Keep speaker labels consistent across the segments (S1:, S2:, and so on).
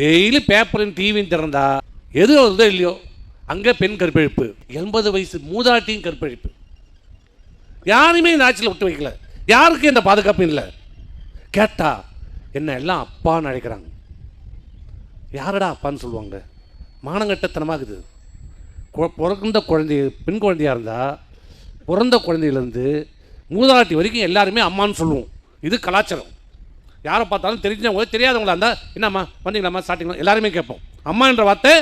S1: Daily பேப்பரும் டிவியும் திறந்தா எது வருதோ இல்லையோ அங்கே பெண் கற்பழிப்பு, 80 வயசு மூதாட்டியும் கற்பழிப்பு. யாருமே இந்த ஆட்சியில் விட்டு வைக்கல, யாருக்கும் இந்த பாதுகாப்பு இல்லை. கேட்டா என்ன எல்லாம் அப்பான்னு அழைக்கிறாங்க. யாரடா அப்பான்னு சொல்லுவாங்க? மானங்கட்டத்தனமாகுது. பிறந்த குழந்தை பெண் குழந்தையாக இருந்தால் பிறந்த குழந்தையிலேருந்து மூதாட்டி வரைக்கும் எல்லாருமே அம்மான்னு சொல்லுவோம். இது கலாச்சாரம். யாரை பார்த்தாலும் தெரிஞ்சவங்க தெரியாதவங்களா இருந்தால் என்னம்மா வந்தீங்களாம்மா சாப்பிட்டீங்களா எல்லாருமே கேட்போம். அம்மா என்ற வார்த்தை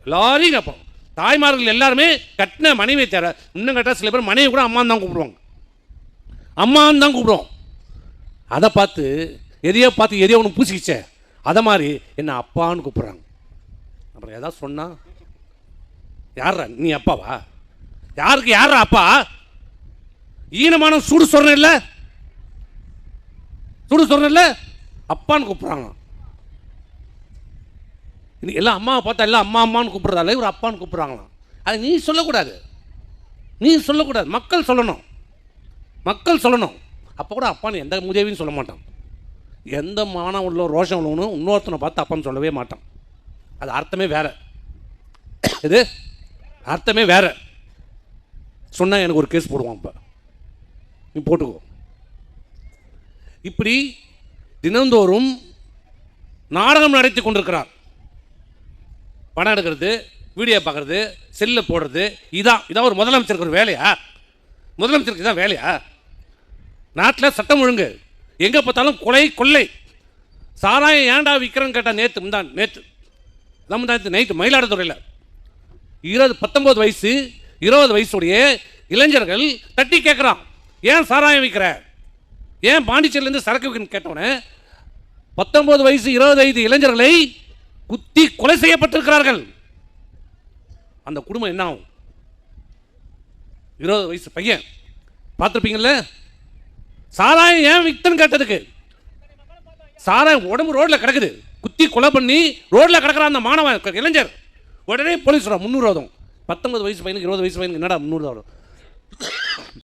S1: எல்லாரையும் கேட்போம். தாய்மார்கள் எல்லாருமே கட்டின மனைவியை தேர, இன்னும் கேட்டால் சில பேர் மனைவி கூட அம்மான்னு தான் கூப்பிடுவாங்க, அம்மான்னு தான் கூப்பிடுவோம். அதை பார்த்து எதையோ ஒன்று பூசிக்கிச்சே, அதை மாதிரி என்ன அப்பான்னு கூப்பிட்றாங்க. அப்புறம் ஏதாவது சொன்னால் யாரா நீ அப்பாவா? யாருக்கு யாரா அப்பா? ஈனமான சூடு சொல்றேன் இல்லை, சூடு சொல்றேன் இல்லை, அப்பான்னு கூப்பிட்றாங்க. எல்லாம் அம்மாவை பார்த்தா எல்லாம் அம்மா அம்மான்னு கூப்பிட்றதால இவர் அப்பான்னு கூப்பிட்றாங்களாம். அது நீ சொல்லக்கூடாது, நீ சொல்லக்கூடாது, மக்கள் சொல்லணும், மக்கள் சொல்லணும். அப்போ கூட அப்பான்னு எந்த உதவியும் சொல்ல மாட்டான். எந்த மானம் உள்ள ரோஷம் உள்ளவனும் இன்னொருத்தனை பார்த்து அப்பான்னு சொல்லவே மாட்டான். அது அர்த்தமே வேற, இது அர்த்தமே வேற. சொன்னால் எனக்கு ஒரு கேஸ் போடுவான். இப்போ நீ போட்டுக்கோ. இப்படி தினந்தோறும் நாடகம் நடத்தி கொண்டிருக்கிறார். படம் எடுக்கிறது, வீடியோ பார்க்குறது, செல்லில் போடுறது, இதான் ஒரு முதலமைச்சருக்கு ஒரு வேலையா? முதலமைச்சருக்கு இதான் வேலையா? நாட்டில் சட்டம் ஒழுங்கு, எங்கே பார்த்தாலும் கொலை கொள்ளை. சாராயம் ஏன்டா விற்கிறேன்னு கேட்டால் நேற்று நைட்டு மயிலாடுதுறையில் 19 வயசு 20 வயசுடைய இளைஞர்கள் தட்டி கேட்குறான், ஏன் சாராயம் விற்கிற, ஏன் பாண்டிச்சேரியிலேருந்து சரக்கு விற்கிறன்னு கேட்டவனே 19 வயசு 25 இளைஞர்களை குத்தி கொலை செய்யப்பட்டிருக்கிறார்கள். அந்த குடும்பம் என்ன ஆகும்? 20 வயசு பையன் பார்த்துருப்பீங்கள்ல. சாராயம் ஏன் வித்தன்னு கேட்டதுக்கு, சாராயம் உடம்பு ரோட்டில் கிடக்குது, குத்தி கொலை பண்ணி ரோட்டில் கிடக்கிறான் அந்த மாணவன் இளைஞர். உடனே போலீஸ் 300 ஆகும். 19 வயசு பையனுக்கு 20 வயசு பையனுக்கு என்னடா 300 ஆகும்?